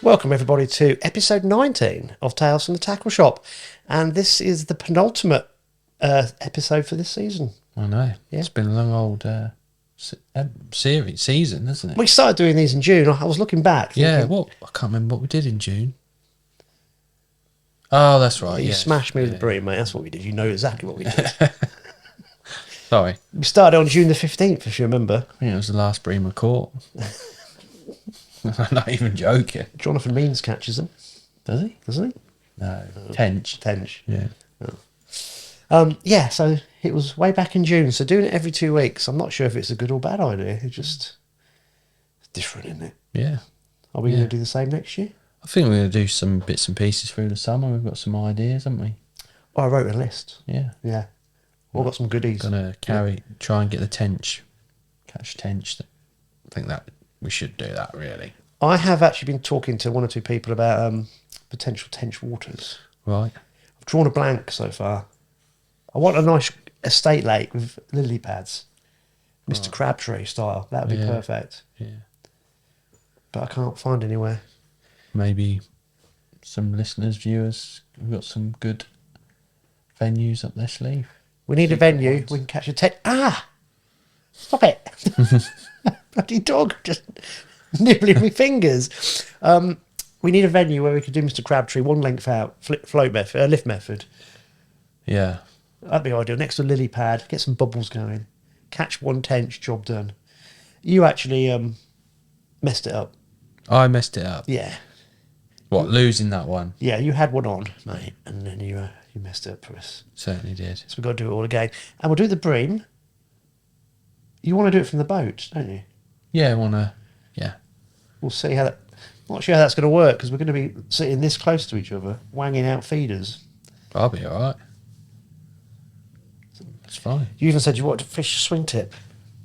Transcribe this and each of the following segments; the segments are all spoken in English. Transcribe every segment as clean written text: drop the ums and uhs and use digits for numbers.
Welcome everybody to episode 19 of Tales from the Tackle Shop, and this is the penultimate episode for this season. I know. Yeah. It's been a long old season, hasn't it? We started doing these in June. I was looking back. Thinking, I can't remember what we did in June. Oh, that's right. You smashed me with the broom, mate. That's what we did. You know exactly what we did. Sorry. We started on June the 15th, if you remember. I think it was the last bream I caught. I'm not even joking. Jonathan Means catches them. Does he? Doesn't he? No. Tench. Yeah. Oh. So it was way back in June. So doing it every 2 weeks, I'm not sure if it's a good or bad idea. It's different, isn't it? Yeah. Are we going to do the same next year? I think we're going to do some bits and pieces through the summer. We've got some ideas, haven't we? Oh, I wrote a list. Yeah. Yeah. We've got some goodies. Going to try and get the tench. Catch tench. I think that we should do that, really. I have actually been talking to one or two people about potential tench waters. Right. I've drawn a blank so far. I want a nice estate lake with lily pads. Mr. Crabtree style. That would be perfect. Yeah. But I can't find anywhere. Maybe some listeners, viewers, we've got some good venues up their sleeve. We need a venue. We can catch a tench. Ah! Stop it. Bloody dog just nibbling my fingers. We need a venue where we could do Mr. Crabtree one length out, lift method. Yeah. That'd be ideal. Next to a lily pad, get some bubbles going, catch one tench, job done. You actually messed it up. I messed it up. Yeah. What, losing that one? Yeah, you had one on, mate, and then you messed it up for us. Certainly did. So we've got to do it all again. And we'll do the bream. You want to do it from the boat, don't you? Yeah, I want to, yeah. We'll see how that... I'm not sure how that's going to work, because we're going to be sitting this close to each other, wanging out feeders. I'll be all right. That's fine. You even said you wanted to fish a swing tip.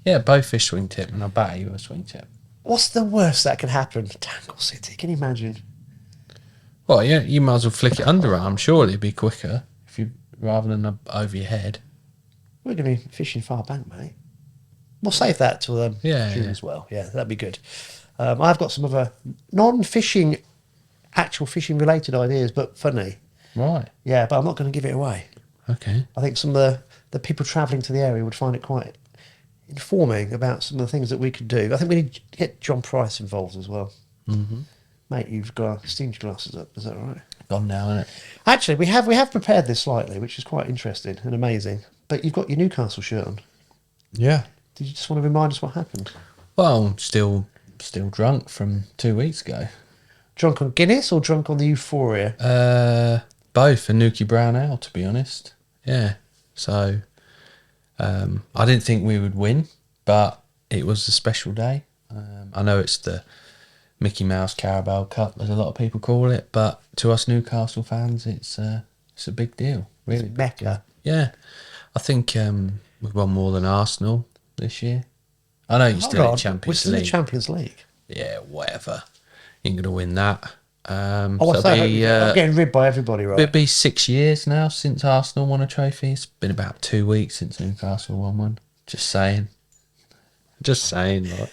Yeah, both fish swing tip, and I batter you a swing tip. What's the worst that could happen? Tangle City, can you imagine? Well, yeah, you might as well flick it underarm. Surely it'd be quicker rather than over your head. We're going to be fishing far bank, mate. We'll save that till June as well. Yeah, that'd be good. I've got some other non-fishing, actual fishing related ideas, but funny. Right. Yeah, but I'm not going to give it away. Okay. I think some of the people travelling to the area would find it quite informing about some of the things that we could do. I think we need to get John Price involved as well. Mm-hmm. Mate, you've got steamed glasses up. Is that right? Gone now, isn't it? Actually, we have prepared this slightly, which is quite interesting and amazing. But you've got your Newcastle shirt on. Yeah. Did you just want to remind us what happened? Well, I'm still drunk from 2 weeks ago. Drunk on Guinness or drunk on the euphoria? Both, a Nuki Brown Ale, to be honest. Yeah. So, I didn't think we would win, but it was a special day. I know it's the Mickey Mouse Carabao Cup, as a lot of people call it, but to us Newcastle fans, it's a big deal. Really, Mecca. Yeah. I think we've won more than Arsenal this year. I know you're still in Champions League. We're still in Champions League. Yeah, whatever. You ain't going to win that. I'm getting ribbed by everybody, right? It'll be 6 years now since Arsenal won a trophy. It's been about 2 weeks since Newcastle won one. Just saying. Like.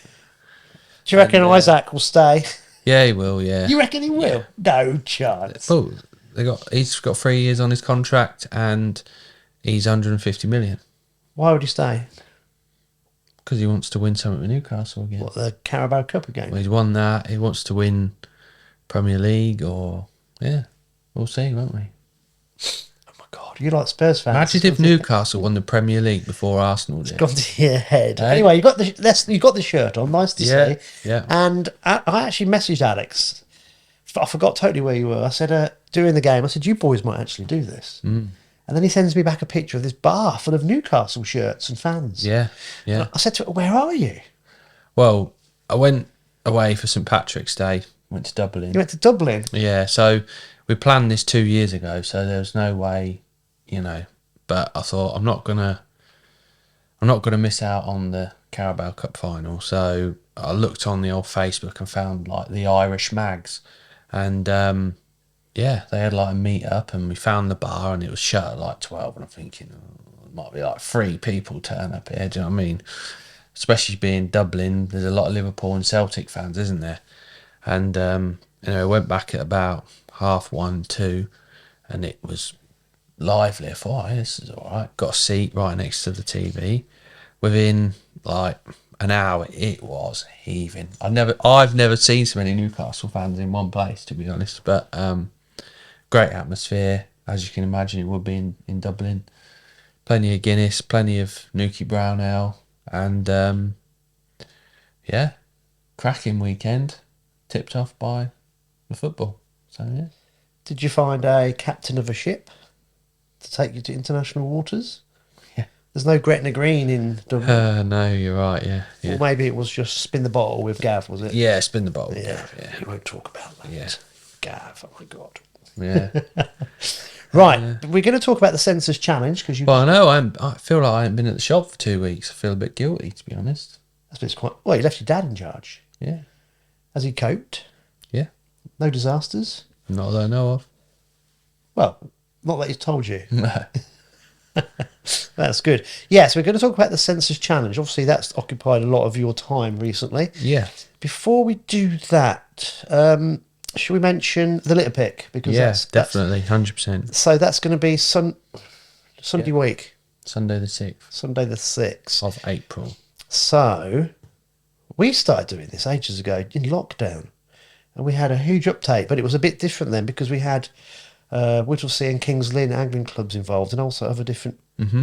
Do you reckon Isaac will stay? Yeah, he will, yeah. You reckon he will? Yeah. No chance. Oh, he's got 3 years on his contract and he's 150 million. Why would he stay? Because he wants to win something with Newcastle again. What, the Carabao Cup again? Well, he's won that. He wants to win Premier League or... Yeah, we'll see, won't we? Oh my God, you're like Spurs fans. Imagine if Newcastle won the Premier League before Arsenal did. It's gone to your head. Anyway, you got the shirt on. Nice to see. Yeah. And I actually messaged Alex. I forgot totally where you were. I said, during the game, I said, you boys might actually do this. Mm. And then he sends me back a picture of this bar full of Newcastle shirts and fans. Yeah. And I said to him, where are you? Well, I went away for St. Patrick's Day. Went to Dublin. You went to Dublin? Yeah, so we planned this 2 years ago, so there was no way, but I thought I'm not gonna miss out on the Carabao Cup final. So I looked on the old Facebook and found like the Irish mags, and they had like a meet up, and we found the bar, and it was shut at like 12, and I'm thinking, oh might be like 3 people turn up here. Do you know what I mean? Especially being Dublin, there's a lot of Liverpool and Celtic fans, isn't there? And I went back at about 1:30, 2, and it was lively. I thought, "Hey, this is all right." Got a seat right next to the TV. Within like an hour, it was heaving. I've never seen so many Newcastle fans in one place, to be honest. But great atmosphere, as you can imagine it would be in Dublin. Plenty of Guinness, plenty of Nuki Brown Ale, and cracking weekend, tipped off by the football. So yeah. Did you find a captain of a ship to take you to international waters? Yeah. There's no Gretna Green in Dublin. No, you're right. Yeah. Or maybe it was just spin the bottle with Gav, was it? Yeah, spin the bottle. Yeah. Yeah. You won't talk about that. Yeah. Gav, oh my God. Yeah. Right, we're going to talk about the Sensas challenge because you. Well, I know. I feel like I haven't been at the shop for 2 weeks. I feel a bit guilty, to be honest. That's quite. Well, you left your dad in charge. Yeah. Has he coped? Yeah. No disasters? Not that I know of. Well, not that he's told you. No. That's good. Yeah, so we're going to talk about the Sensas challenge. Obviously, that's occupied a lot of your time recently. Yeah. Before we do that, should we mention the litter pick? Because Yes, definitely, 100%. So that's going to be Sunday week. Sunday the 6th Sunday the 6th. of April. So we started doing this ages ago in lockdown, and we had a huge uptake, but it was a bit different then because we had Whittlesea and Kings Lynn angling clubs involved and also other different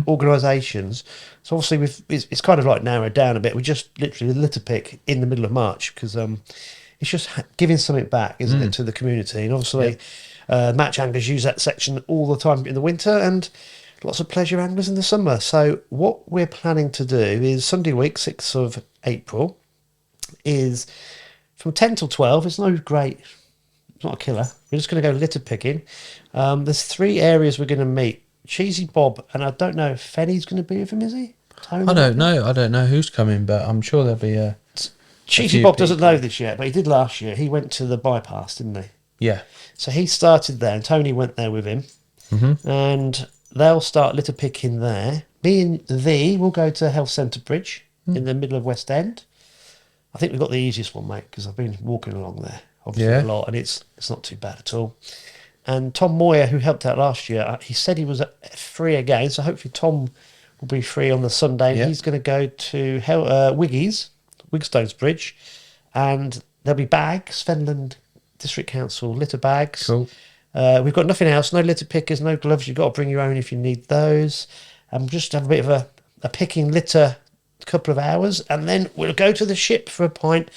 organisations. So obviously it's kind of like narrowed down a bit. We just literally litter pick in the middle of March because it's just giving something back, isn't it, to the community? And obviously match anglers use that section all the time in the winter and lots of pleasure anglers in the summer. So what we're planning to do is Sunday week, 6th of April, is from 10 till 12. It's no great, it's not a killer. We're just going to go litter picking. There's 3 areas we're going to meet. Cheesy Bob, and I don't know if Fenny's going to be with him, is he? Tony? I don't know. I don't know who's coming, but I'm sure there'll be a Cheesy Bob doesn't know this yet, but he did last year. He went to the bypass, didn't he? Yeah. So he started there, and Tony went there with him. And they'll start litter picking there. Me and thee will go to Health Centre Bridge in the middle of West End. I think we've got the easiest one, mate, because I've been walking along there obviously a lot, and it's not too bad at all. And Tom Moyer, who helped out last year, he said he was free again, so hopefully Tom will be free on the Sunday. Yeah. He's going to go to Wigstones Bridge, and there'll be bags, Fenland District Council litter bags. Cool. We've got nothing else, no litter pickers, no gloves. You've got to bring your own if you need those. And just have a bit of a picking litter couple of hours, and then we'll go to the ship for a pint,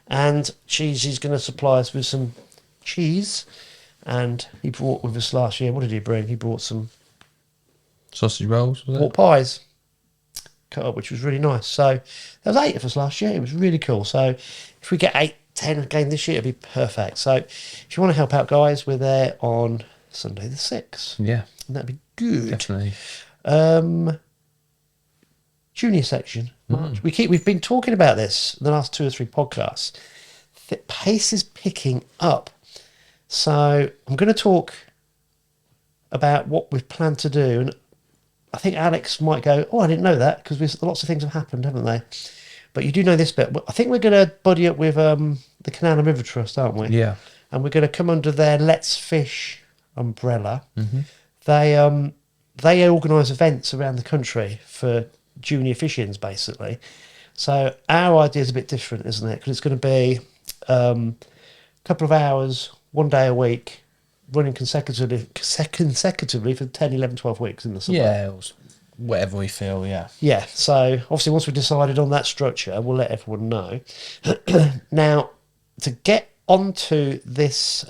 and Cheesy's going to supply us with some cheese. And he brought with us last year, what did he bring? He brought some Sausage rolls, was it? pork pies cut up, which was really nice. So there was 8 of us last year. It was really cool. So if we get 8, 10 again this year, it'd be perfect. So if you want to help out, guys, we're there on Sunday the 6th. Yeah. And that'd be good. Definitely. Junior section. March. We've been talking about this in the last 2 or 3 podcasts. The pace is picking up. So I'm going to talk about what we've planned to do, and I think Alex might go, "Oh, I didn't know that," because lots of things have happened, haven't they? But you do know this bit. I think we're going to buddy up with the Canal and River Trust, aren't we? Yeah. And we're going to come under their Let's Fish umbrella. They organise events around the country for junior fishings, basically. So our idea is a bit different, isn't it? Because it's going to be a couple of hours, 1 day a week, running consecutively for 10, 11, 12 weeks in the summer. Yeah, whatever we feel, yeah. Yeah, so obviously once we've decided on that structure, we'll let everyone know. Now, to get onto this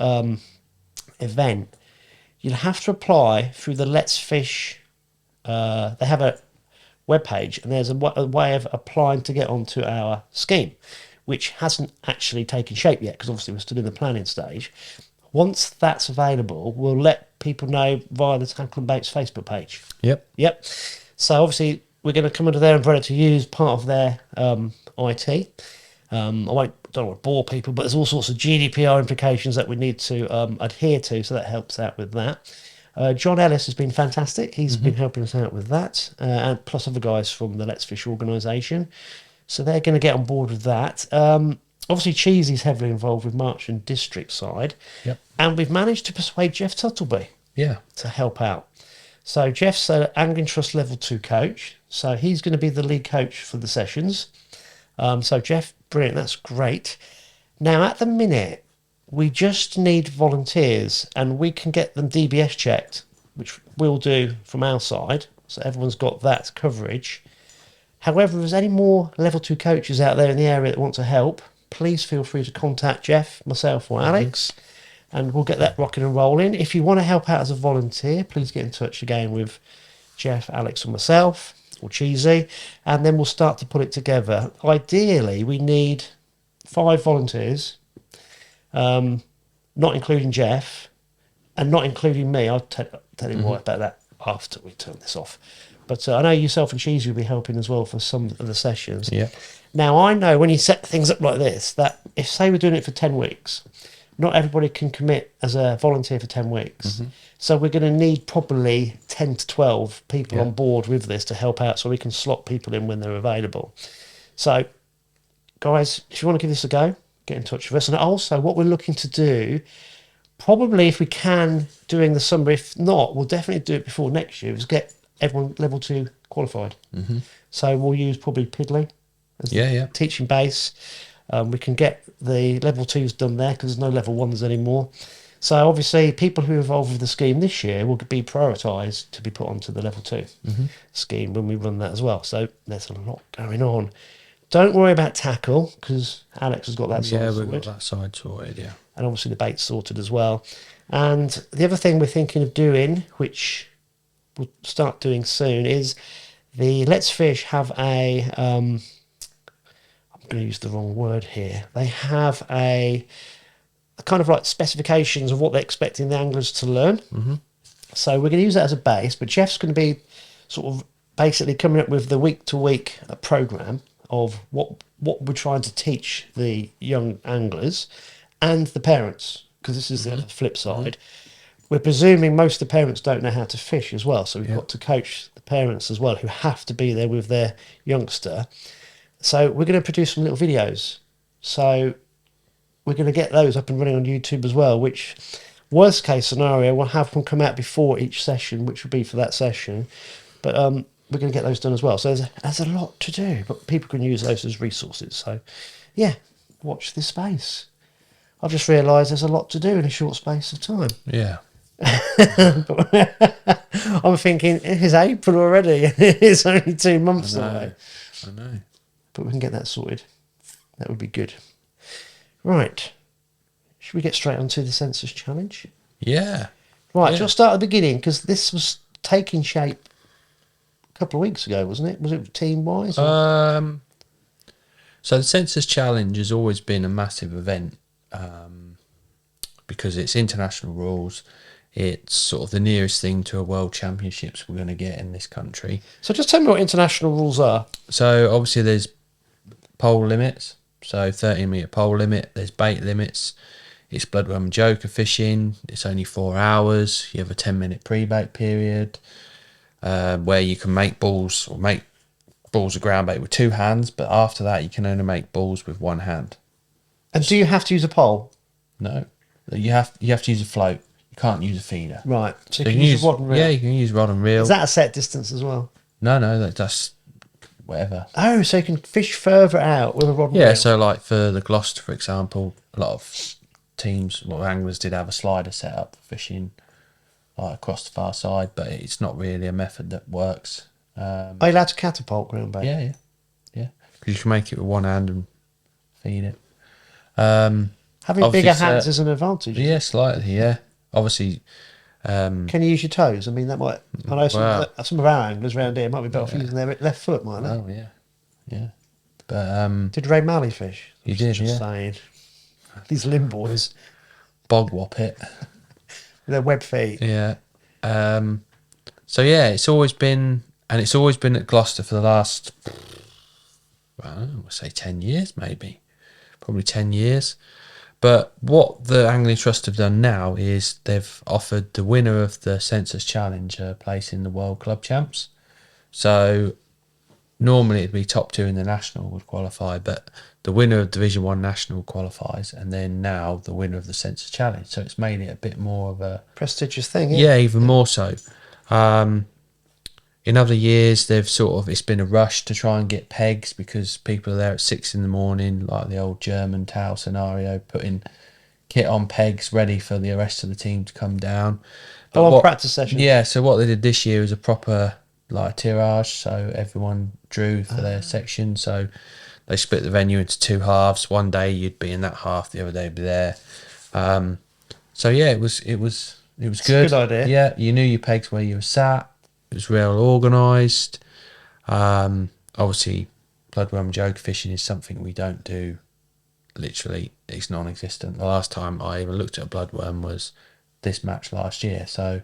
event, you'll have to apply through the Let's Fish. They have a webpage, and there's a way of applying to get onto our scheme, which hasn't actually taken shape yet, because obviously we're still in the planning stage. Once that's available, we'll let people know via the Tackle and Baits Facebook page. Yep. So obviously we're going to come under their umbrella to use part of their IT. I don't want to bore people, but there's all sorts of GDPR implications that we need to adhere to, so that helps out with that. John Ellis has been fantastic. He's been helping us out with that, and plus other guys from the Let's Fish organisation. So they're going to get on board with that. Obviously, Cheesy's heavily involved with March and District side. Yep. And we've managed to persuade Jeff Tuttleby Yeah. to help out. So Jeff's an Angling Trust Level 2 coach. So he's going to be the lead coach for the sessions. So Jeff, brilliant. That's great. Now, at the minute, we just need volunteers, and we can get them DBS checked, which we'll do from our side. So everyone's got that coverage. However, if there's any more level 2 coaches out there in the area that want to help, please feel free to contact Jeff, myself, or Alex, and we'll get that rocking and rolling. If you want to help out as a volunteer, please get in touch again with Jeff, Alex, or myself, or Cheesy, and then we'll start to put it together. Ideally, we need 5 volunteers, not including Jeff, and not including me. I'll tell you more about that after we turn this off. But I know yourself and Cheesy will be helping as well for some of the sessions. Yeah. Now, I know when you set things up like this, that if, say, we're doing it for 10 weeks, not everybody can commit as a volunteer for 10 weeks. So we're going to need probably 10 to 12 people on board with this to help out so we can slot people in when they're available. So, guys, if you want to give this a go, get in touch with us. And also, what we're looking to do, probably if we can, during the summer, if not, we'll definitely do it before next year, is get everyone level 2 qualified. So we'll use probably Piddly as the teaching base. We can get the level 2s done there because there's no level 1s anymore. So obviously people who are involved with the scheme this year will be prioritised to be put onto the level 2 scheme when we run that as well. So there's a lot going on. Don't worry about tackle because Alex has got that side sorted. We've got that side sorted, yeah. And obviously the bait's sorted as well. And the other thing we're thinking of doing, which we'll start doing soon, is the Let's Fish have a... I'm going to use the wrong word here. They have a kind of like specifications of what they're expecting the anglers to learn. So we're going to use that as a base, but Jeff's going to be sort of basically coming up with the week-to-week programme of what we're trying to teach the young anglers and the parents, because this is the flip side. We're presuming most of the parents don't know how to fish as well, so we've got to coach the parents as well who have to be there with their youngster. So we're going to produce some little videos. So we're going to get those up and running on YouTube as well, which worst case scenario, we'll have them come out before each session, which will be for that session. But we're going to get those done as well. So there's a lot to do, but people can use those as resources. So yeah, watch this space. I've just realised there's a lot to do in a short space of time. Yeah. I'm thinking, it's April already. It's only 2 months away. I know. But we can get that sorted. That would be good. Right. Should we get straight onto the Sensas challenge? Yeah. Right, shall I start at the beginning? Because this was taking shape a couple of weeks ago, wasn't it? Was it team-wise? So the Sensas challenge has always been a massive event because it's international rules. It's sort of the nearest thing to a world championships we're going to get in this country. So just tell me what international rules are. So obviously there's pole limits, so 13-metre pole limit. There's bait limits. It's bloodworm and joker fishing. It's only 4 hours. You have a 10-minute pre-bait period where you can make balls of ground bait with 2 hands, but after that you can only make balls with 1 hand. And do you have to use a pole? No, you have to use a float. You can't use a feeder. Right. So you can use a rod and reel. Yeah, you can use rod and reel. Is that a set distance as well? No, that's whatever. Oh, so you can fish further out with a rod and reel. Yeah, so like for the Gloucester, for example, a lot of anglers did have a slider set up for fishing like across the far side, but it's not really a method that works. Are you allowed to catapult ground bait? Yeah. Because you can make it with 1 hand and feed it. Having bigger hands is an advantage. Yeah, slightly, yeah. Obviously... can you use your toes? I mean, that might... I know some of our anglers around here might be better off using their left foot, mightn't they? Oh, yeah. But... did Ray Malley fish? He did, just saying. These limb boys. Bog whoppet. With their web feet. Yeah. So, yeah, it's always been... And it's always been at Gloucester for the last... I don't know, say 10 years, maybe. Probably 10 years. But what the Angling Trust have done now is they've offered the winner of the Sensas Challenge a place in the World Club Champs. So normally it'd be top 2 in the national would qualify, but the winner of Division 1 national qualifies, and then now the winner of the Sensas Challenge. So it's made it a bit more of a prestigious thing. yeah, even more so. In other years, it's been a rush to try and get pegs because people are there at 6 a.m, like the old German towel scenario, putting kit on pegs ready for the rest of the team to come down. But practice session. Yeah, so what they did this year was a proper like tirage, so everyone drew for their section. So they split the venue into 2 halves. One day you'd be in that half, the other day you'd be there. So yeah, it was good. A good idea. Yeah, you knew your pegs where you were sat. It was well organised. Obviously, bloodworm joke fishing is something we don't do. Literally, it's non-existent. The last time I even looked at a bloodworm was this match last year. So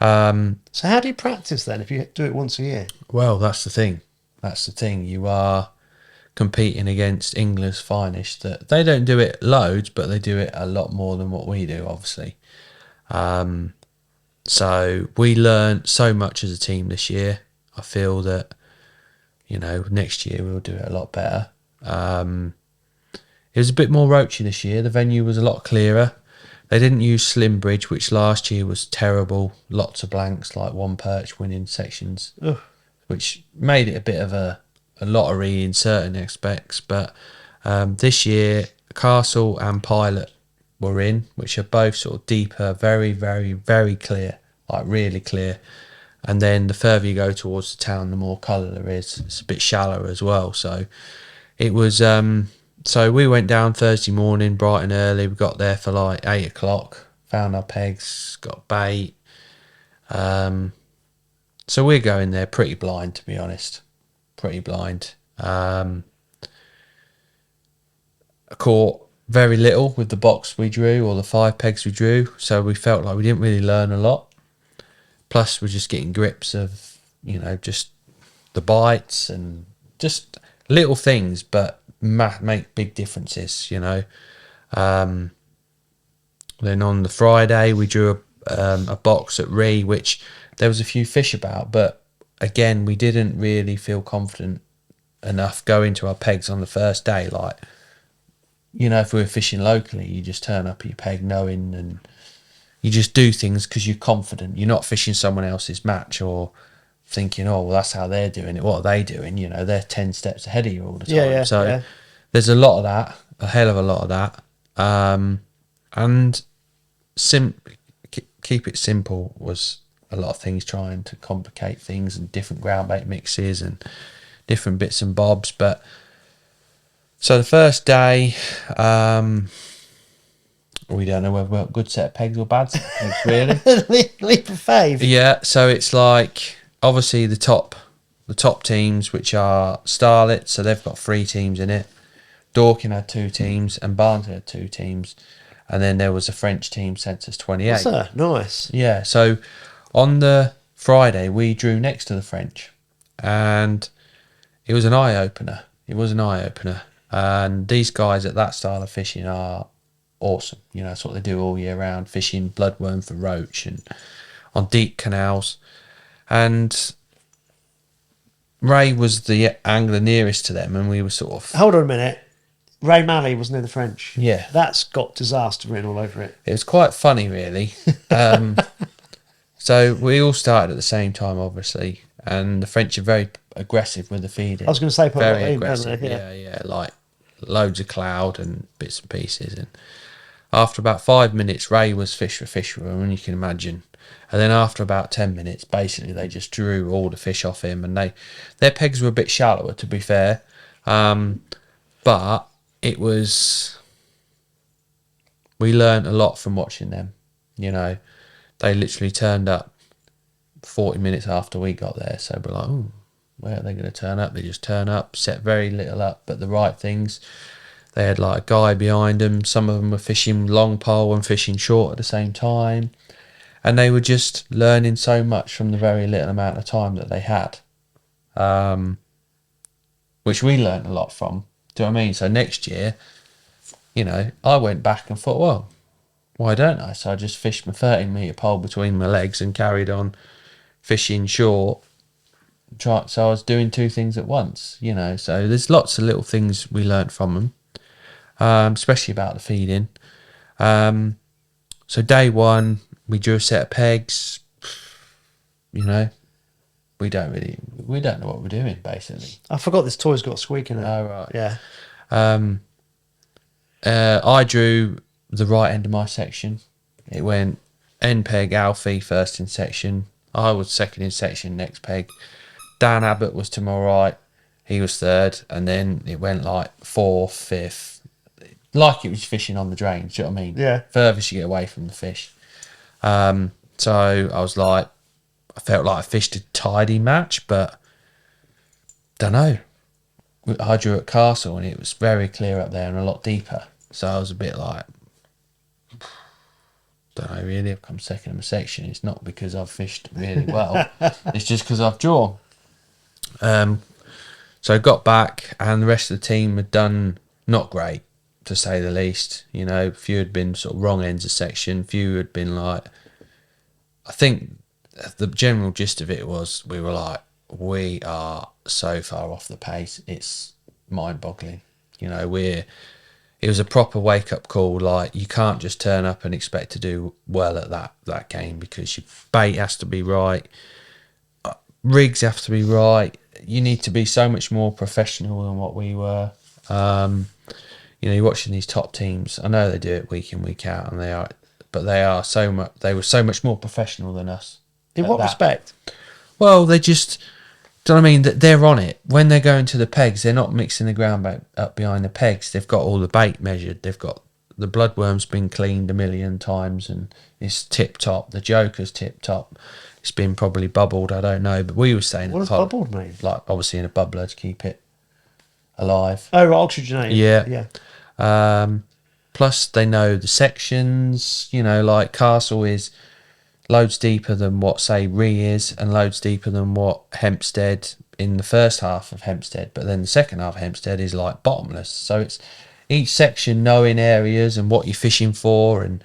how do you practice then if you do it once a year? Well, that's the thing. You are competing against England's finest. That they don't do it loads, but they do it a lot more than what we do, obviously. So we learned so much as a team this year. I feel that, next year we'll do it a lot better. It was a bit more roachy this year. The venue was a lot clearer. They didn't use Slim Bridge, which last year was terrible. Lots of blanks, like one perch winning sections, which made it a bit of a lottery in certain aspects. But this year, Castle and Pilot were in, which are both sort of deeper, very, very, very clear, like really clear. And then the further you go towards the town, the more colour there is. It's a bit shallower as well. So it was... So we went down Thursday morning, bright and early. We got there for like 8 o'clock, found our pegs, got bait. So we're going there pretty blind, to be honest. Pretty blind. I caught very little with the box we drew or the 5 pegs we drew. So we felt like we didn't really learn a lot. Plus we're just getting grips of, just the bites and just little things, but make big differences, Then on the Friday we drew a box at Ree, which there was a few fish about, but again we didn't really feel confident enough going to our pegs on the first day. Like, if we were fishing locally, you just turn up at your peg knowing, and you just do things because you're confident. You're not fishing someone else's match or thinking, oh, well, that's how they're doing it. What are they doing? They're 10 steps ahead of you all the time. There's a lot of that, a hell of a lot of that. And keep it simple was a lot of things, trying to complicate things and different groundbait mixes and different bits and bobs. But so the first day, we don't know whether we've got a good set of pegs or bad set of pegs, really. Leap of faith. Yeah, so it's like, obviously the top teams, which are Starlet, so they've got 3 teams in it. Dorking had 2 teams and Barnsley had 2 teams, and then there was a French team, Sensas 28. Sir, nice. Yeah, so on the Friday we drew next to the French, and it was an eye opener. And these guys at that style of fishing are awesome. That's what they do all year round, fishing bloodworm for roach and on deep canals. And Ray was the angler nearest to them, and we were sort of... Hold on a minute. Ray Malley was near the French. Yeah. That's got disaster written all over it. It was quite funny, really. So we all started at the same time, obviously, and the French are very aggressive with the feeding. I was going to say, very aggressive. Yeah, like loads of cloud and bits and pieces. And after about 5 minutes, Ray was fish for fish with him, and you can imagine. And then after about 10 minutes, basically they just drew all the fish off him, and their pegs were a bit shallower, to be fair. But it was... We learned a lot from watching them. They literally turned up 40 minutes after we got there. So we're like, oh, where are they going to turn up? They just turn up, set very little up, but the right things. They had like a guy behind them. Some of them were fishing long pole and fishing short at the same time. And they were just learning so much from the very little amount of time that they had. Which we learned a lot from. Do you know what I mean? So next year, you know, I went back and thought, well, why don't I? So I just fished my 13-metre pole between my legs and carried on fishing short. So I was doing two things at once, you know. So there's lots of little things we learnt from them, especially about the feeding. So day one, we drew a set of pegs. You know, we don't know what we're doing, basically. I forgot this toy's got a squeak in it. Oh, right. Yeah. I drew the right end of my section. It went end peg, Alfie first in section. I was second in section, next peg. Dan Abbott was to my right. He was third. And then it went like fourth, fifth. Like it was fishing on the drains, do you know what I mean? Yeah. Furthest you get away from the fish. So I was like, I felt like I fished a tidy match, but don't know. I drew at Castle and it was very clear up there and a lot deeper. So I was a bit like, don't know really, I've come second in my section. It's not because I've fished really well. It's just because I've drawn. So I got back and the rest of the team had done not great, to say the least. You know, a few had been sort of wrong ends of section. A few had been like, I think the general gist of it was we were like, we are so far off the pace. It's mind-boggling. You know, it was a proper wake-up call. Like, you can't just turn up and expect to do well at that game, because your bait has to be right, rigs have to be right. You need to be so much more professional than what we were. You know, you're watching these top teams. I know they do it week in, week out, and they were so much more professional than us. In what respect? Well, they just, do you know what I mean? They're on it. When they're going to the pegs, they're not mixing the ground bait up behind the pegs. They've got all the bait measured. They've got the bloodworm's been cleaned a million times and it's tip top. The joker's tip top. It's been probably bubbled, I don't know. But we were saying, What does bubbled mean? Like, obviously in a bubbler to keep it alive. Oh, oxygenated. Yeah. Plus, they know the sections. You know, like Castle is loads deeper than what, say, Ree is, and loads deeper than what Hempstead in the first half of Hempstead. But then the second half of Hempstead is like bottomless. So it's each section knowing areas and what you're fishing for. And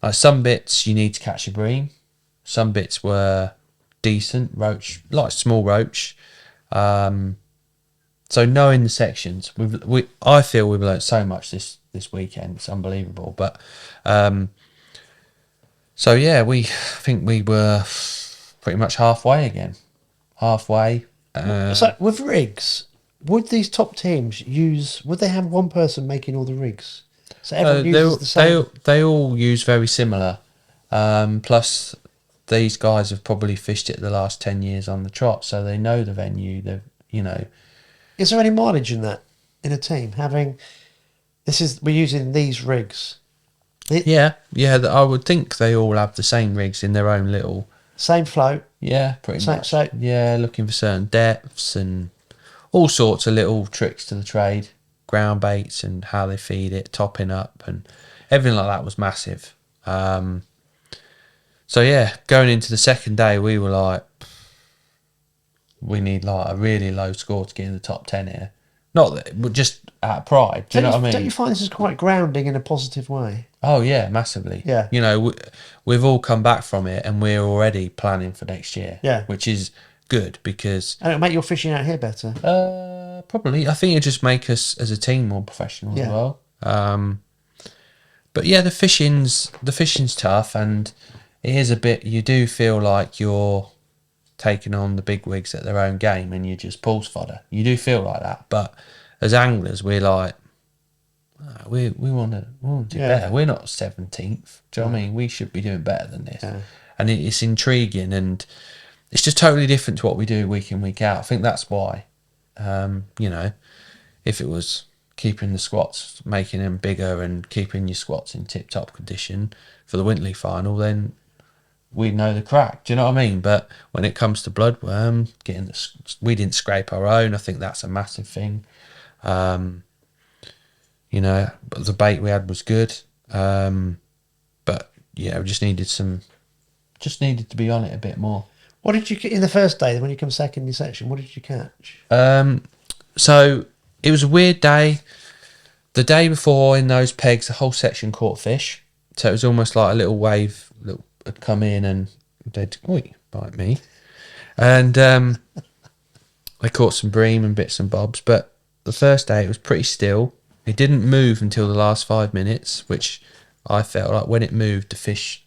like, some bits you need to catch a bream. Some bits were decent roach, like small roach. So knowing the sections, I feel we've learnt so much this weekend. It's unbelievable. But so yeah, I think we were pretty much halfway again. Halfway. So with rigs, would these top teams would they have one person making all the rigs? So everyone uses the same. They all use very similar. Plus, these guys have probably fished it the last 10 years on the trot, so they know the venue. You know. Is there any mileage in that in a team having? We're using these rigs. Yeah. I would think they all have the same rigs in their own little. Same float. Yeah, pretty much. Yeah, looking for certain depths and all sorts of little tricks to the trade, ground baits and how they feed it, topping up, and everything like that was massive. So yeah, going into the second day, we were like, we need like a really low score to get in the top 10 here. Not that, but just out of pride. Do you know what I mean? Don't you find this is quite grounding in a positive way? Oh yeah, massively. Yeah. You know, we've all come back from it and we're already planning for next year. Yeah. Which is good because... And it'll make your fishing out here better. Probably. I think it'll just make us as a team more professional as well. But yeah, the fishing's tough, and it is a bit, you do feel like you're taking on the big wigs at their own game and you're just pulse fodder. You do feel like that. But as anglers, we're like, we want to do better. We're not 17th. Do you know what I mean? We should be doing better than this. Yeah. And it's intriguing, and it's just totally different to what we do week in, week out. I think that's why, you know, if it was keeping the squats, making them bigger and keeping your squats in tip-top condition for the Wintley final, then we'd know the crack. Do you know what I mean? But when it comes to bloodworm, we didn't scrape our own. I think that's a massive thing. You know, but the bait we had was good. But yeah, we just needed to be on it a bit more. What did you get in the first day when you come second in your section? What did you catch? So it was a weird day. The day before in those pegs, the whole section caught fish. So it was almost like a little wave that had come in and they'd bite me. And they caught some bream and bits and bobs. But the first day it was pretty still. It didn't move until the last 5 minutes, which I felt like when it moved, the fish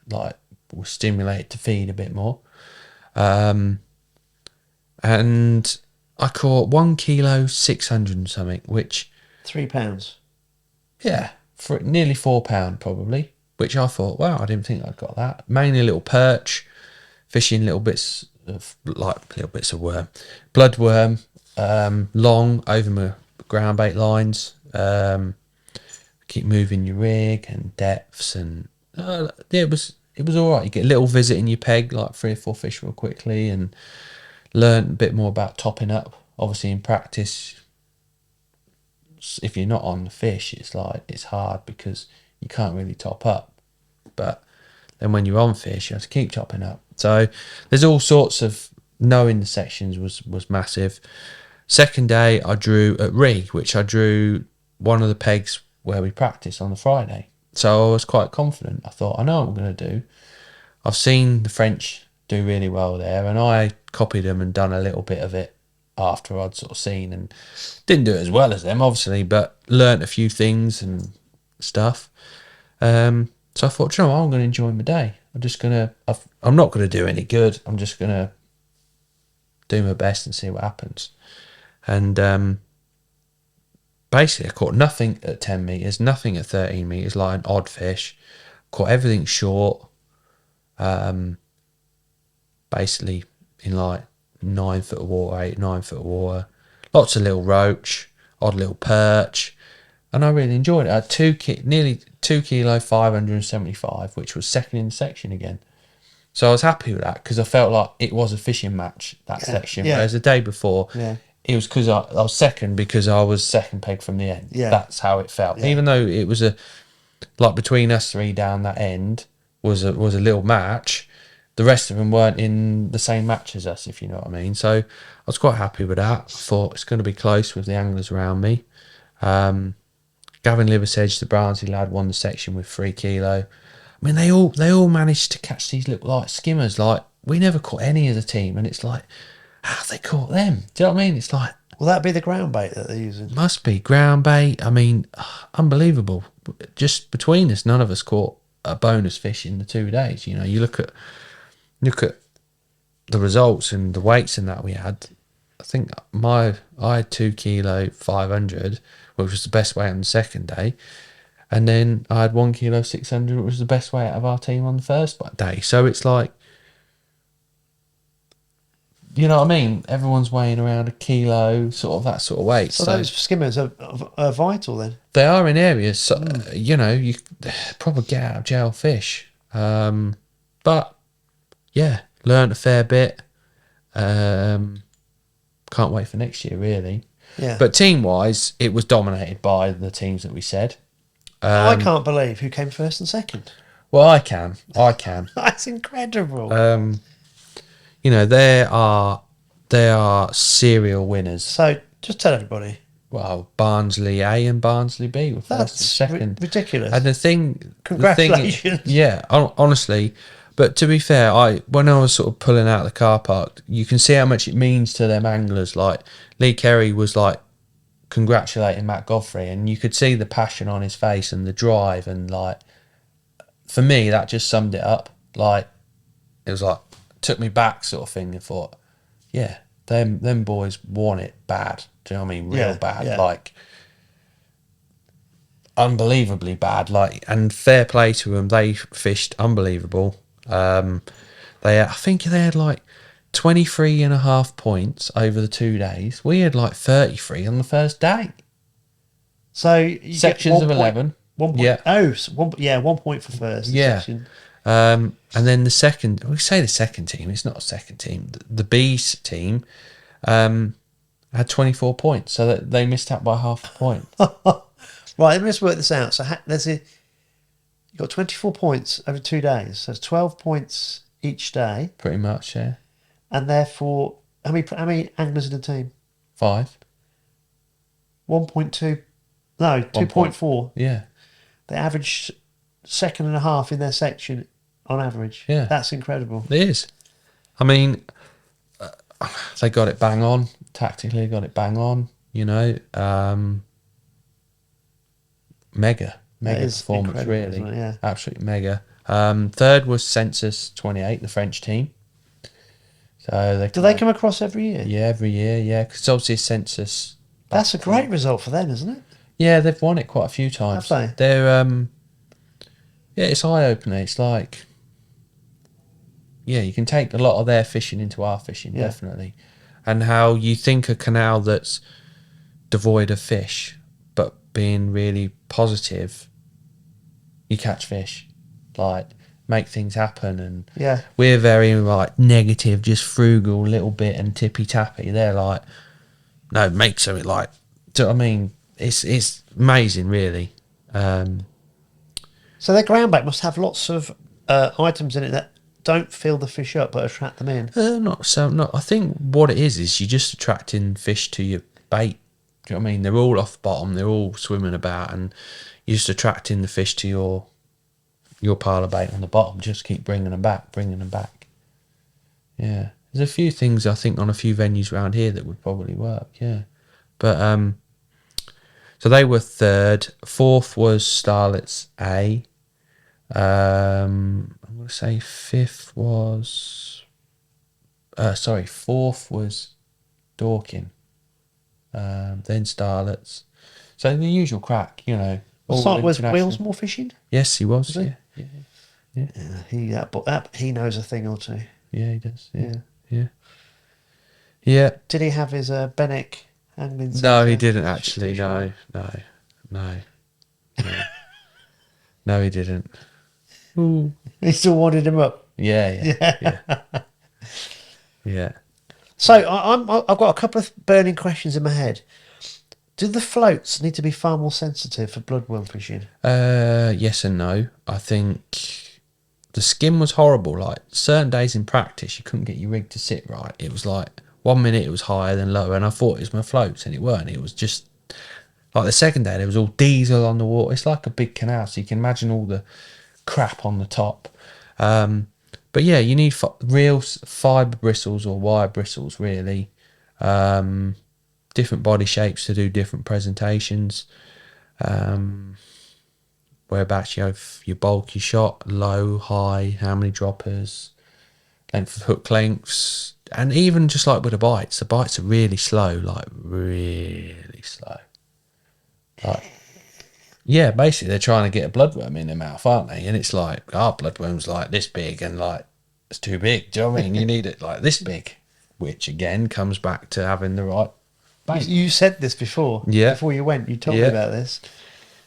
like was stimulated to feed a bit more. And I caught 1 kilo 600 and something, which £3. yeah, for nearly £4 probably. Which I thought, wow, I didn't think I'd got that. Mainly a little perch, fishing little bits of worm, bloodworm, long over my ground bait lines. Keep moving your rig and depths and it was all right. You get a little visit in your peg, like 3 or 4 fish real quickly, and learn a bit more about topping up. Obviously, in practice, if you're not on the fish, it's hard because you can't really top up. But then when you're on fish, you have to keep topping up. So there's all sorts of knowing the sections was massive. Second day, I drew at Ree, which I drew one of the pegs where we practice on the Friday. So I was quite confident. I thought, I know what I'm going to do. I've seen the French do really well there, and I copied them and done a little bit of it after I'd sort of seen, and didn't do it as well as them, obviously, but learnt a few things and stuff. So I thought, you know what, I'm going to enjoy my day. I'm not going to do any good. I'm just going to do my best and see what happens. And basically, I caught nothing at 10 metres, nothing at 13 metres, like an odd fish. Caught everything short. Basically, in like 9 foot of water, 8, 9 foot of water. Lots of little roach, odd little perch. And I really enjoyed it. I had nearly 2 kilo 575, which was second in the section again. So I was happy with that because I felt like it was a fishing match, that section. Yeah. Whereas the day before, it was because I was second because I was second peg from the end. Yeah. That's how it felt. Yeah. Even though it was like between us three down that end was a little match, the rest of them weren't in the same match as us, if you know what I mean. So I was quite happy with that. I thought it's going to be close with the anglers around me. Gavin Liversedge, the Barnsley lad, won the section with 3 kilo. I mean, they all managed to catch these little like skimmers. Like, we never caught any as a team, and it's like, how have they caught them? Do you know what I mean? It's like, will that be the ground bait that they're using? Must be ground bait. I mean, unbelievable. Just between us, none of us caught a bonus fish in the 2 days. You know, you look at the results and the weights and that we had. I think I had 2 kilo 500, which was the best weight on the second day, and then I had 1 kilo 600, which was the best weight out of our team on the first day. So it's like, you know what I mean? Everyone's weighing around a kilo, sort of that sort of weight. So those skimmers are vital then? They are in areas, so, you know, you proper get out of jail fish. But, yeah, learnt a fair bit. Can't wait for next year, really. Yeah. But team-wise, it was dominated by the teams that we said. I can't believe who came first and second. Well, I can. That's incredible. You know, they are serial winners. So just tell everybody. Well, Barnsley A and Barnsley B were first and second. Ridiculous. And the thing, congratulations. Honestly. But to be fair, when I was sort of pulling out the car park, you can see how much it means to them anglers. Like, Lee Kerry was like congratulating Matt Godfrey, and you could see the passion on his face and the drive, and like, for me, that just summed it up. Like, it was like, took me back sort of thing, and thought, yeah, them boys want it bad. Do you know what I mean? Real bad. Like, unbelievably bad. Like, and fair play to them. They fished unbelievable. I think they had like 23.5 points over the 2 days. We had like 33 on the first day. So you sections of 11. 1 point. Yeah. Oh, so 1 point for first. Yeah. Section. And then the second, we say the second team, it's not a second team. The B's team had 24 points, so that they missed out by half a point. Right, let me just work this out. So you've got 24 points over 2 days. So it's 12 points each day. Pretty much, yeah. And therefore, how many anglers in a team? 5. 1.2 No, 2.4. Yeah, They average second and a half in their section on average. Yeah. That's incredible. it is. I mean, they got it bang on. Tactically, got it bang on. You know, mega That is performance, incredible, really. isn't it? Yeah. Absolutely mega. Third was Census 28, the French team. So Do they come across every year? Yeah, every year, yeah. Because obviously Census. That's a great result for them, isn't it? Yeah, they've won it quite a few times. Have they? They're yeah, it's eye opening. It's like, yeah, you can take a lot of their fishing into our fishing, Yeah. definitely. And how you think a canal that's devoid of fish, but being really positive, you catch fish, like make things happen. And Yeah. we're very like negative, just frugal, little bit and tippy tappy. They're like, no, make something like. Do you know what I mean? It's amazing, really. So their ground bait must have lots of items in it that don't fill the fish up but attract them in. Not so. Not. I think what it is you're just attracting fish to your bait. Do you know what I mean? They're all off the bottom. They're all swimming about, and you're just attracting the fish to your pile of bait on the bottom. Just keep bringing them back, Yeah, there's a few things I think on a few venues around here that would probably work. Yeah, but so they were third. Fourth was Starlet's A. I'm going to say fifth was. Fourth was Dorking. Then Starlets. So the usual crack, you know. Was Wheels more fishing? Yes, he was. Was Yeah, he? Yeah, he knows a thing or two. yeah, he does. Yeah. Did he have his Bennick angling? No, centre? he didn't actually. No. No, he didn't. Ooh. He still wanted him up. Yeah. So I've got a couple of burning questions in my head. Do the floats need to be far more sensitive for bloodworm fishing? Yes and no. I think the skin was horrible. Like certain days in practice, you couldn't get your rig to sit right. It was like 1 minute it was higher than lower, and I thought it was my floats, and it weren't. It was just like the second day there was all diesel on the water. It's like a big canal, so you can imagine all the crap on the top. But yeah, you need real fibre bristles or wire bristles, really. Different body shapes to do different presentations. Whereabouts you have your bulky shot, low, high, how many droppers, length of hook lengths, and even just like with the bites are really slow, like really slow. Like, yeah, basically they're trying to get a bloodworm in their mouth, aren't they? And it's like, bloodworm's like this big, and like it's too big. Do you know what I mean? You need it like this big, which again comes back to having the right bait. You said this before. Yeah. Before you went, you told me about this.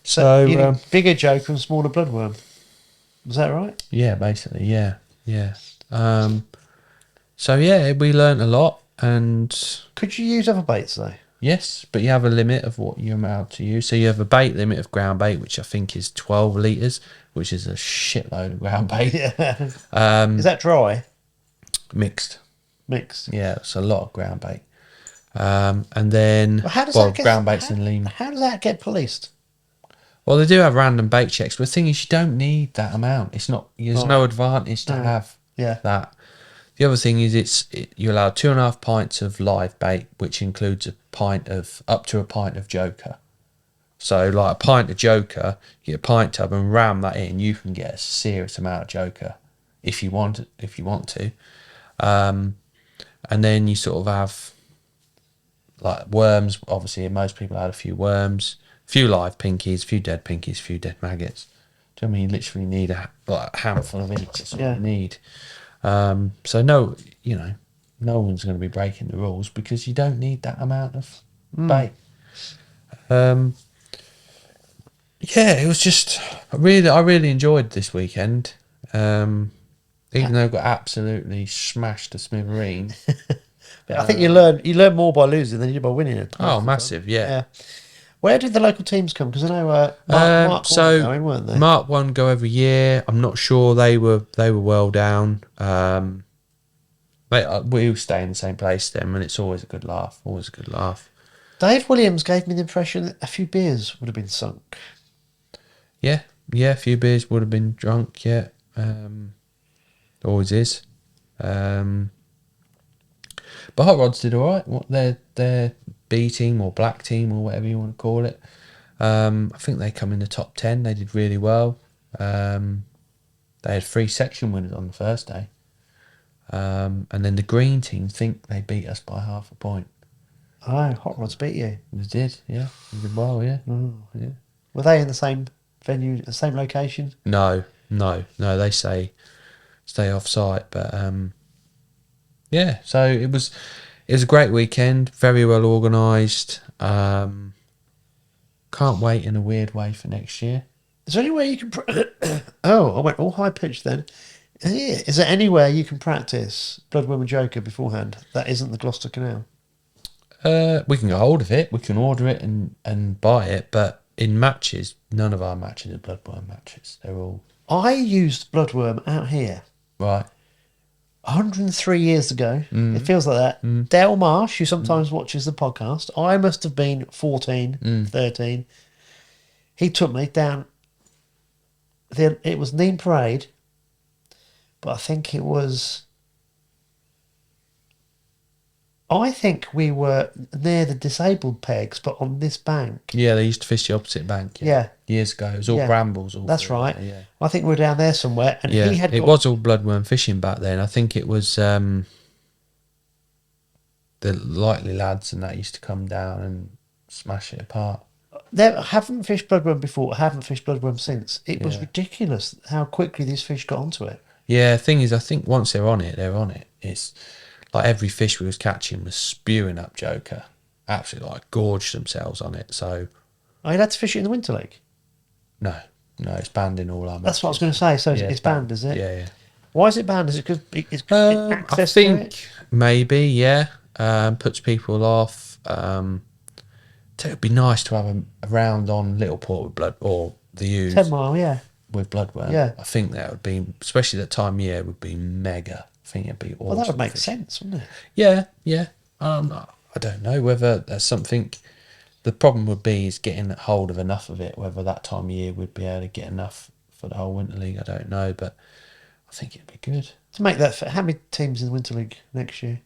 So you need bigger joker and smaller bloodworm. Is that right? Yeah, basically, yeah. So yeah, we learnt a lot, and Could you use other baits though? yes, but you have a limit of what you're allowed to use. So you have a bait limit of ground bait, which I think is 12 litres, which is a shitload of ground bait. Yeah. Is that dry? Mixed. Mixed. Yeah, it's a lot of ground bait. And then, Well, how does that get, ground baits and lean. How does that get policed? Well, they do have random bait checks, but the thing is, you don't need that amount. It's not. There's no advantage to have that. The other thing is, you're allowed 2.5 pints of live bait, which includes up to a pint of joker. So, like a pint of joker, you get a pint tub and ram that in. You can get a serious amount of joker if you want to. And then you sort of have like worms. Obviously, most people had a few worms. Few live pinkies, few dead pinkies, few dead maggots. Do you know what I mean? You literally need a handful of each. That's what you need. So no one's going to be breaking the rules because you don't need that amount of bait. It was just I really enjoyed this weekend. Even though I got absolutely smashed to smithereens. I think you learn more by losing than you did by winning it. Oh, massive, yeah. Where did the local teams come? Because I know Mark won going, weren't they? Mark won go every year. I'm not sure they were well down. We all stay in the same place then, and it's always a good laugh. Dave Williams gave me the impression that a few beers would have been sunk. Yeah, a few beers would have been drunk. Yeah, always is. But Hot Rods did all right. What their B team or black team or whatever you want to call it. I think they come in the top 10. They did really well. They had 3 section winners on the first day. And then the green team think they beat us by half a point. Oh, Hot Rods beat you. They did, yeah. They did well, yeah. Oh. Yeah. Were they in the same venue, the same location? No. They say stay off site, but yeah. So it was a great weekend, very well organised. Can't wait in a weird way for next year. Is there any way you can... Oh, I went all high-pitched then. Is there anywhere you can practice Bloodworm and Joker beforehand that isn't the Gloucester Canal? We can get hold of it. We can order it and buy it. But in matches, none of our matches are Bloodworm matches. They're all... I used Bloodworm out here Right. 103 years ago. It feels like that. Dale Marsh, who sometimes watches the podcast, I must have been 14, 13. He took me down. It was Neem Parade, but I think it was... I think we were near the disabled pegs, but on this bank. Yeah, they used to fish the opposite bank. Yeah. Years ago. It was all brambles. All That's right. There, yeah. I think we were down there somewhere. And Yeah, he had it was all bloodworm fishing back then. I think it was the likely lads and that used to come down and smash it apart. I haven't fished Bloodworm before. I haven't fished Bloodworm since. It was ridiculous how quickly these fish got onto it. Yeah, the thing is, I think once they're on it, they're on it. It's like every fish we was catching was spewing up Joker. Absolutely like gorged themselves on it. So... I had to fish it in the Winter Lake. No, it's banned in all our matches. That's what I was going to say. So it's banned, is it? Yeah. Why is it banned? Is it because it's I access think to it? maybe, yeah. Puts people off. It would be nice to have a round on Little Port with blood, or the U's 10 mile, yeah. with bloodworm. Yeah. I think that would be, especially that time of year, would be mega. I think it'd be awesome. Well, that would make fish. sense, wouldn't it? Yeah. I don't know whether there's something. The problem would be is getting hold of enough of it. Whether that time of year we'd be able to get enough for the whole Winter League, I don't know, but I think it'd be good. To make that, how many teams in the Winter League next year?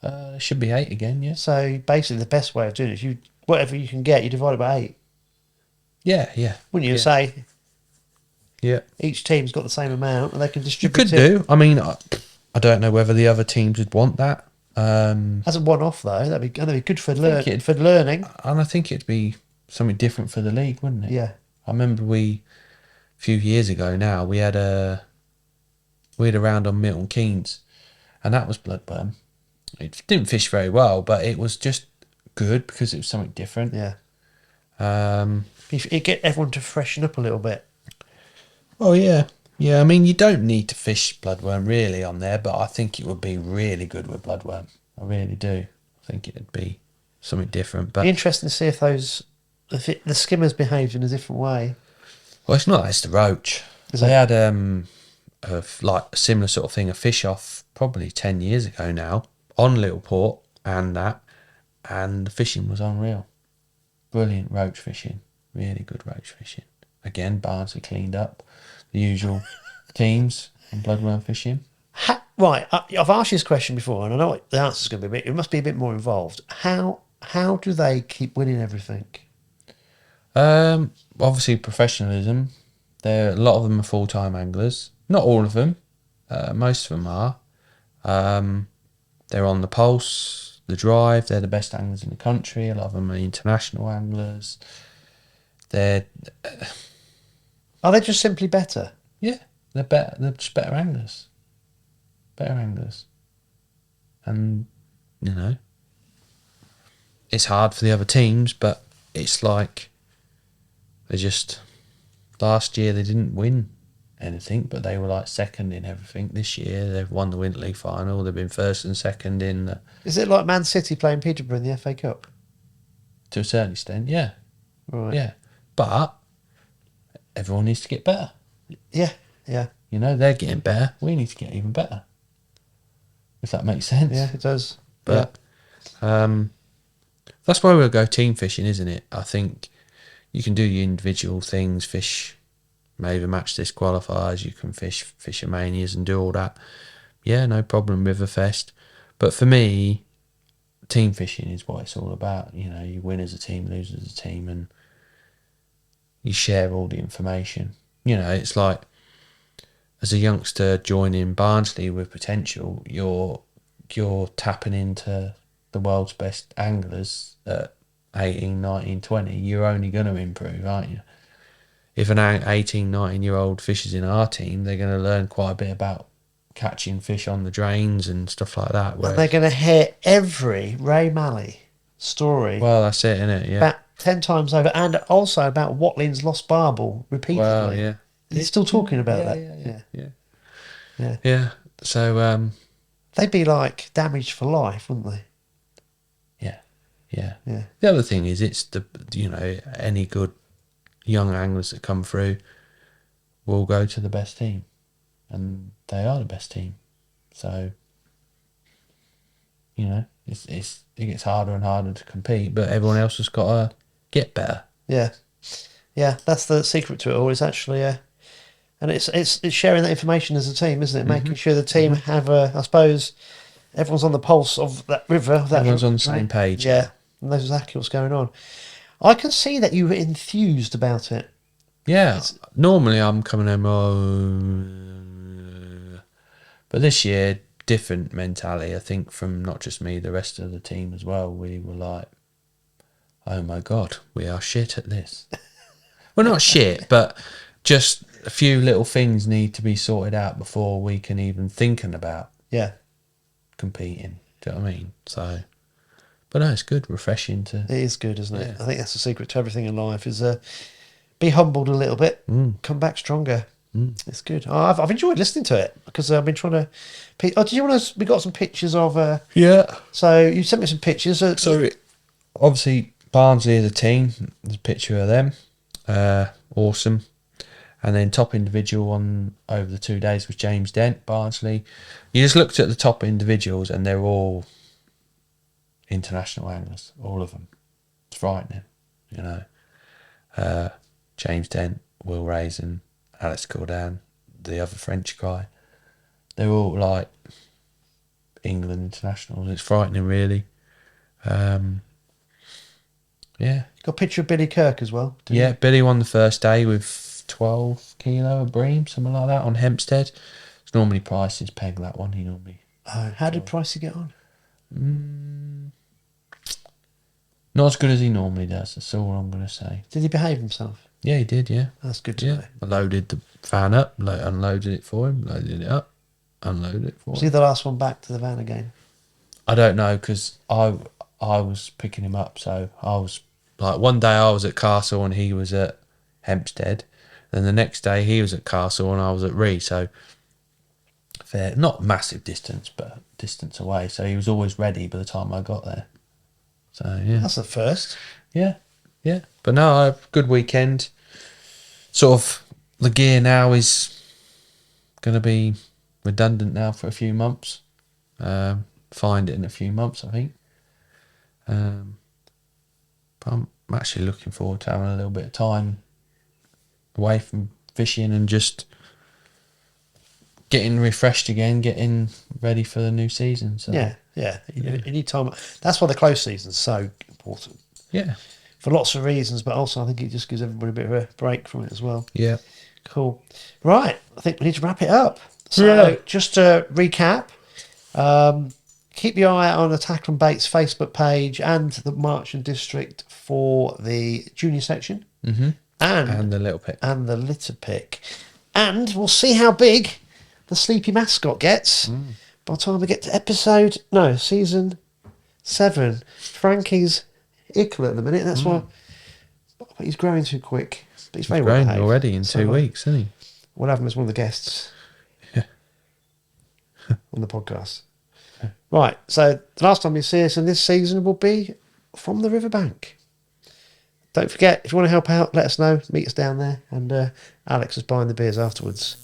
There should be 8 again, yeah. So basically, the best way of doing it is whatever you can get, you divide it by 8. Yeah. Wouldn't you say? Yeah. Each team's got the same amount, and they can You distribute could do. I mean, I don't know whether the other teams would want that. As a one-off, though, that'd be good for think for learning. And I think it'd be something different for the league, wouldn't it? Yeah. I remember a few years ago now, we had a round on Milton Keynes, and that was bloodworm. It didn't fish very well, but it was just good because it was something different. Yeah. You get everyone to freshen up a little bit. Oh yeah. I mean, you don't need to fish bloodworm really on there, but I think it would be really good with bloodworm. I really do. I think it'd be something different. But Be interesting to see if the skimmers behaved in a different way. Well, it's not. It's the roach. They had like a similar sort of thing, a fish off probably 10 years ago now on Little Port and the fishing was unreal. Brilliant roach fishing. Really good roach fishing. Again, Barnsley cleaned up the usual teams on bloodworm fishing. Right, I've asked you this question before, and I know what the answer's going to be. It must be a bit more involved. How do they keep winning everything? Obviously professionalism. A lot of them are full-time anglers. Not all of them. Most of them are. They're on the pulse, the drive. They're the best anglers in the country. A lot of them are international anglers. Are they just simply better? Yeah, they're better. They're just better anglers. And it's hard for the other teams, but it's like last year they didn't win anything, but they were like second in everything. This year they've won the Winter League final. They've been first and second in the... Is it like Man City playing Peterborough in the FA Cup? To a certain extent, yeah. Right. Yeah. But everyone needs to get better. Yeah. They're getting better. We need to get even better. If that makes sense. Yeah, it does. But That's why we'll go team fishing, isn't it? I think you can do your individual things, fish maybe match disqualifiers, you can fish Fishermanias and do all that. Yeah, no problem, Riverfest. But for me, team fishing is what it's all about. You know, you win as a team, lose as a team, and you share all the information. You know, it's like as a youngster joining Barnsley with potential, you're tapping into the world's best anglers at 18, 19, 20. You're only going to improve, aren't you? If an 18, 19-year-old fishes in our team, they're going to learn quite a bit about catching fish on the drains and stuff like that. And they're going to hear every Ray Malley story. Well, that's it, innit? Yeah. About 10 times over, and also about Watling's lost barbel repeatedly. Well, yeah. He's still talking about that. Yeah. So, they'd be like damaged for life, wouldn't they? Yeah. Yeah. The other thing is, it's any good young anglers that come through will go to the best team, and they are the best team. So, it gets harder and harder to compete, but everyone else has got to get better. Yeah. That's the secret to it all. Is actually, and it's sharing that information as a team, isn't it? Making sure the team have I suppose, everyone's on the pulse of that river. Everyone's on the same page. Yeah, and knows exactly what's going on. I can see that you were enthused about it. Yeah, normally I'm coming home, but this year, different mentality, I think, from not just me, the rest of the team as well. We were like, oh my God, we are shit at this. Well, not shit, but just a few little things need to be sorted out before we can even thinking about competing. Do you know what I mean? So, but no, it's good, refreshing to... It is good, isn't it? I think that's the secret to everything in life, is be humbled a little bit, come back stronger. It's good. I've enjoyed listening to it, because I've been trying to... did you want to... We got some pictures of... Yeah. So you sent me some pictures. So obviously Barnsley as a team, there's a picture of them. Awesome. And then top individual on over the 2 days was James Dent, Barnsley. You just looked at the top individuals and they're all international anglers, all of them. It's frightening, James Dent, Will Raisin, Alex Cordan, the other French guy. They're all like England internationals. It's frightening, really. Yeah. Got a picture of Billy Kirk as well. Yeah, Billy won the first day with 12 kilo of bream, something like that, on Hempstead. It's normally Price's peg, that one. He normally... Oh, how did Pricey get on? Not as good as he normally does, that's all I'm going to say. Did he behave himself? Yeah, he did, yeah. That's good to know. I loaded the van up, unloaded it for him, loaded it up, unloaded it for Was him. he the last one back to the van again? I don't know, because I was picking him up, so I was... Like, one day I was at Castle and he was at Hempstead. Then the next day he was at Castle and I was at Ree. So, fair, not massive distance, but distance away. So he was always ready by the time I got there. So, yeah. That's the first. Yeah. But no, I had a good weekend. Sort of, the gear now is going to be redundant now for a few months. Find it in a few months, I think. I'm actually looking forward to having a little bit of time away from fishing and just getting refreshed again, getting ready for the new season. So Yeah. You need time. That's why the close season's so important. Yeah. For lots of reasons, but also I think it just gives everybody a bit of a break from it as well. Yeah. Cool. Right. I think we need to wrap it up. So just to recap, keep your eye out on the Tackle and Baits Facebook page and the March and District for the junior section. Mm-hmm. And the little pick. And the litter pick. And we'll see how big the sleepy mascot gets by the time we get to season 7. Frankie's ickle at the minute. That's why he's growing too quick. But he's very well growing behaved. already in 2 weeks, isn't he? We'll have him as one of the guests. Yeah. On the podcast. Right, so the last time you see us in this season will be from the riverbank. Don't forget, if you want to help out, let us know. Meet us down there, and Alex is buying the beers afterwards.